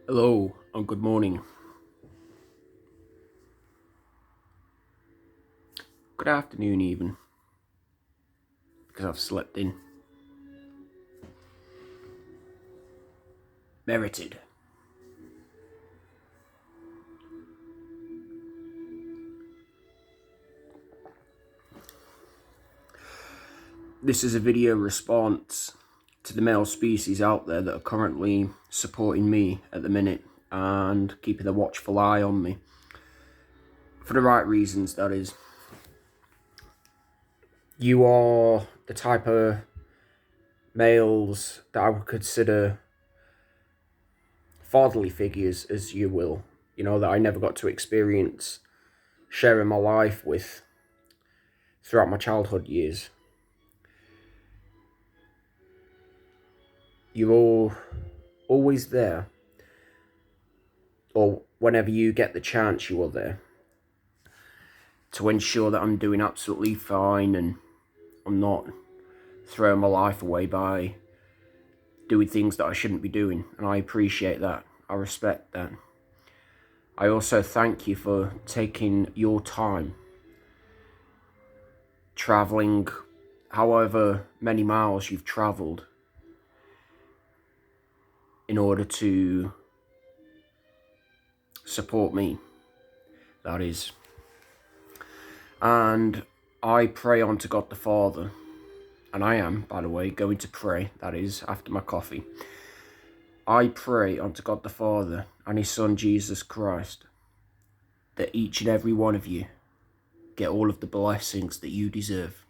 Hello and good morning. Good afternoon even, because I've slept in. Merited. This is a video response to the male species out there that are currently supporting me at the minute and keeping a watchful eye on me. For the right reasons, that is. You are the type of males that I would consider fatherly figures, as you will. That I never got to experience sharing my life with throughout my childhood years. You're always there, or whenever you get the chance, you are there to ensure that I'm doing absolutely fine and I'm not throwing my life away by doing things that I shouldn't be doing. And I appreciate that. I respect that. I also thank you for taking your time, traveling however many miles you've traveled in order to support me, that is. And I pray unto God the Father, and I am, by the way, going to pray, that is, after my coffee. I pray unto God the Father and His Son Jesus Christ that each and every one of you get all of the blessings that you deserve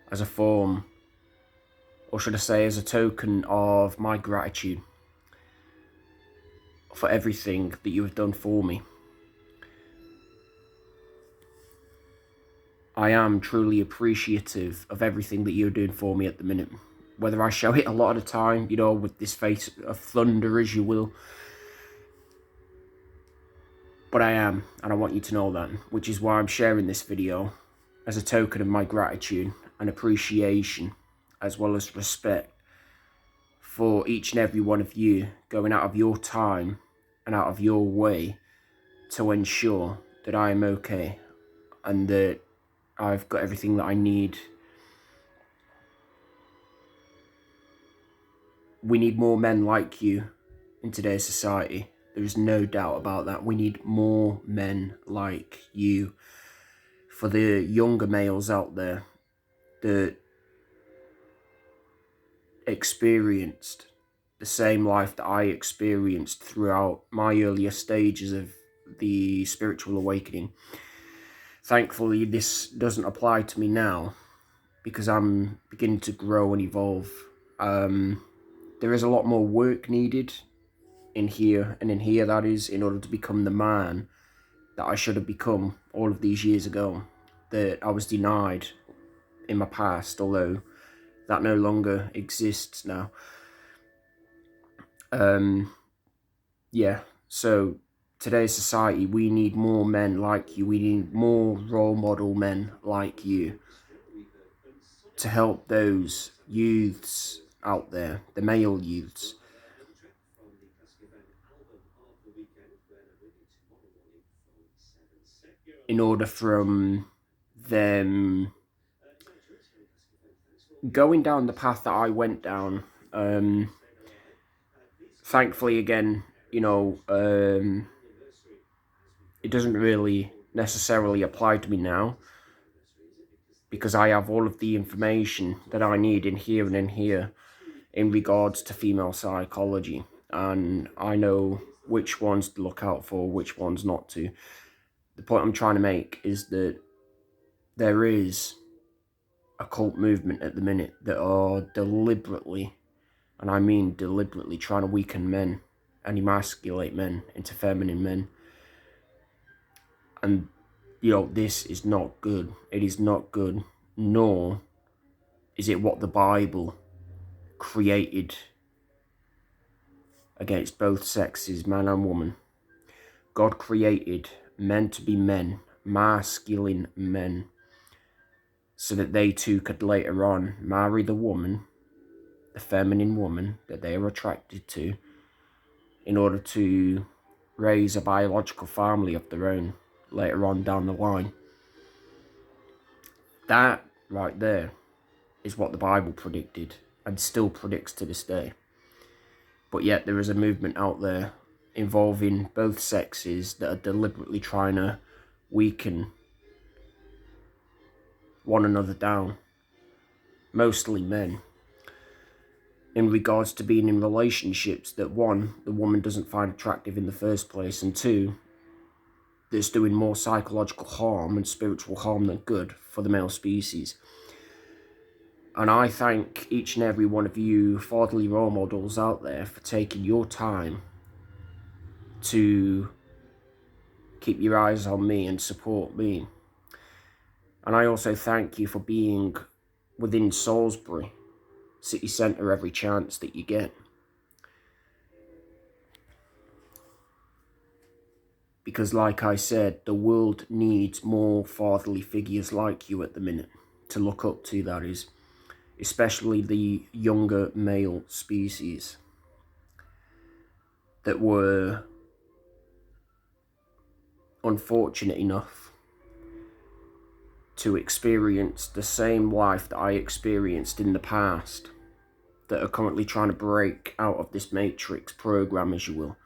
as a form, or should I say as a token of my gratitude for everything that you have done for me. I am truly appreciative of everything that you're doing for me at the minute. Whether I show it a lot of the time, with this face of thunder, as you will. But I am, and I want you to know that, which is why I'm sharing this video as a token of my gratitude and appreciation, as well as respect for each and every one of you going out of your time and out of your way to ensure that I am okay and that I've got everything that I need. We need more men like you in today's society. There is no doubt about that. We need more men like you. For the younger males out there that experienced the same life that I experienced throughout my earlier stages of the spiritual awakening. Thankfully, this doesn't apply to me now because I'm beginning to grow and evolve. There is a lot more work needed in here, that is, in order to become the man that I should have become all of these years ago, that I was denied in my past, although that no longer exists now. Yeah, so today's society, we need more men like you. We need more role model men like you to help those youths out there, the male youths, in order from them going down the path that I went down. Thankfully, again, it doesn't really necessarily apply to me now because I have all of the information that I need in here and in here in regards to female psychology, and I know which ones to look out for, which ones not to. The point I'm trying to make is that there is a cult movement at the minute that are deliberately, and I mean deliberately, trying to weaken men and emasculate men into feminine men. And, this is not good. It is not good, nor is it what the Bible created against both sexes, man and woman. God created men to be men, masculine men, so that they too could later on marry the woman, the feminine woman that they are attracted to, in order to raise a biological family of their own later on down the line. That right there is what the Bible predicted and still predicts to this day. But yet there is a movement out there involving both sexes that are deliberately trying to weaken one another down, mostly men, in regards to being in relationships that, one, the woman doesn't find attractive in the first place, and two, that's doing more psychological harm and spiritual harm than good for the male species. And I thank each and every one of you fatherly role models out there for taking your time to keep your eyes on me and support me. And I also thank you for being within Salisbury city centre every chance that you get. Because like I said, the world needs more fatherly figures like you at the minute to look up to, that is, especially the younger male species that were unfortunate enough to experience the same life that I experienced in the past, that are currently trying to break out of this matrix program, as you will,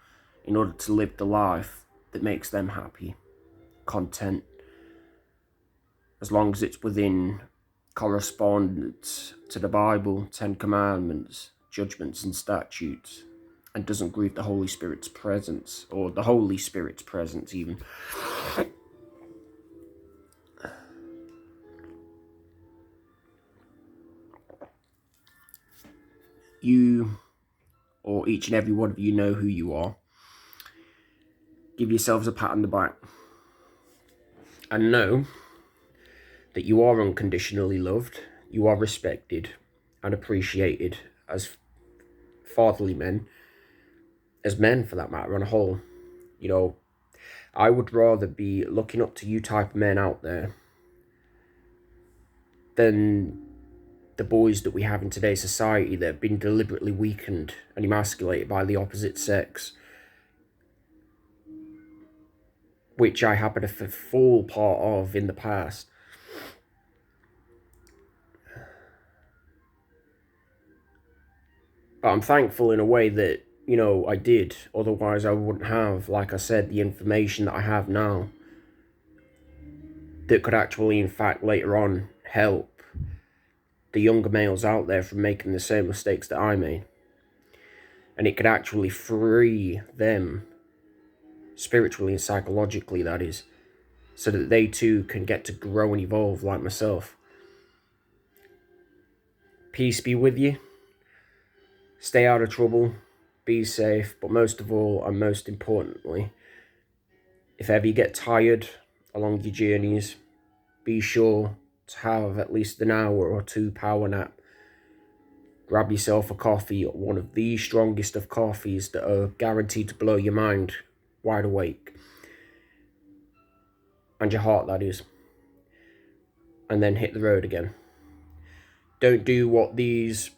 in order to live the life that makes them happy, content, as long as it's within correspondence to the Bible, 10 Commandments, judgments and statutes, and doesn't grieve the Holy Spirit's presence, or the Holy Spirit's presence even. You, or each and every one of you, know who you are. Give yourselves a pat on the back. And know that you are unconditionally loved, you are respected and appreciated as fatherly men, as men for that matter, on a whole. You know, I would rather be looking up to you type of men out there than the boys that we have in today's society that have been deliberately weakened and emasculated by the opposite sex, which I happen to fall part of in the past. But I'm thankful in a way that, you know, I did. Otherwise I wouldn't have, like I said, the information that I have now that could actually, in fact, later on help the younger males out there from making the same mistakes that I made. And it could actually free them spiritually and psychologically, that is, so that they too can get to grow and evolve like myself. Peace be with you. Stay out of trouble. Be safe. But most of all, and most importantly, if ever you get tired along your journeys, be sure to have at least an hour or two power nap. Grab yourself a coffee, one of the strongest of coffees that are guaranteed to blow your mind wide awake. And your heart, that is. And then hit the road again. Don't do what these,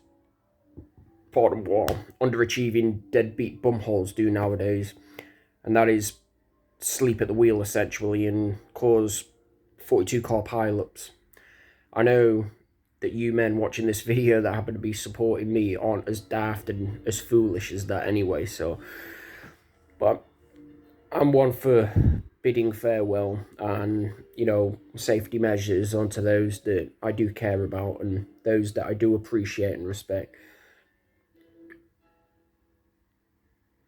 pardon what, underachieving deadbeat bumholes do nowadays. And that is sleep at the wheel, essentially, and cause 42-car pileups. I know that you men watching this video that happen to be supporting me aren't as daft and as foolish as that anyway, so... But I'm one for bidding farewell and, you know, safety measures onto those that I do care about and those that I do appreciate and respect.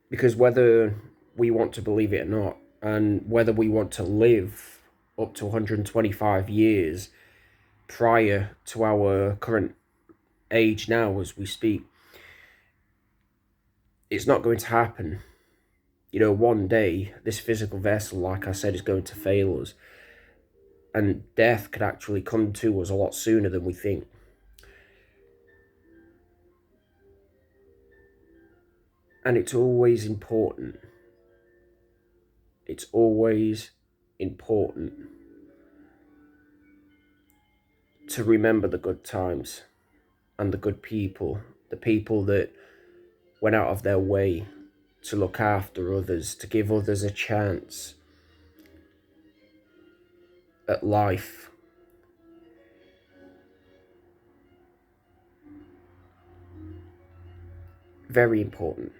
Because whether we want to believe it or not, and whether we want to live up to 125 years prior to our current age now as we speak, it's not going to happen. You know, one day, this physical vessel, like I said, is going to fail us. And death could actually come to us a lot sooner than we think. And it's always important. It's always important to remember the good times and the good people. The people that went out of their way to look after others, to give others a chance at life. Very important.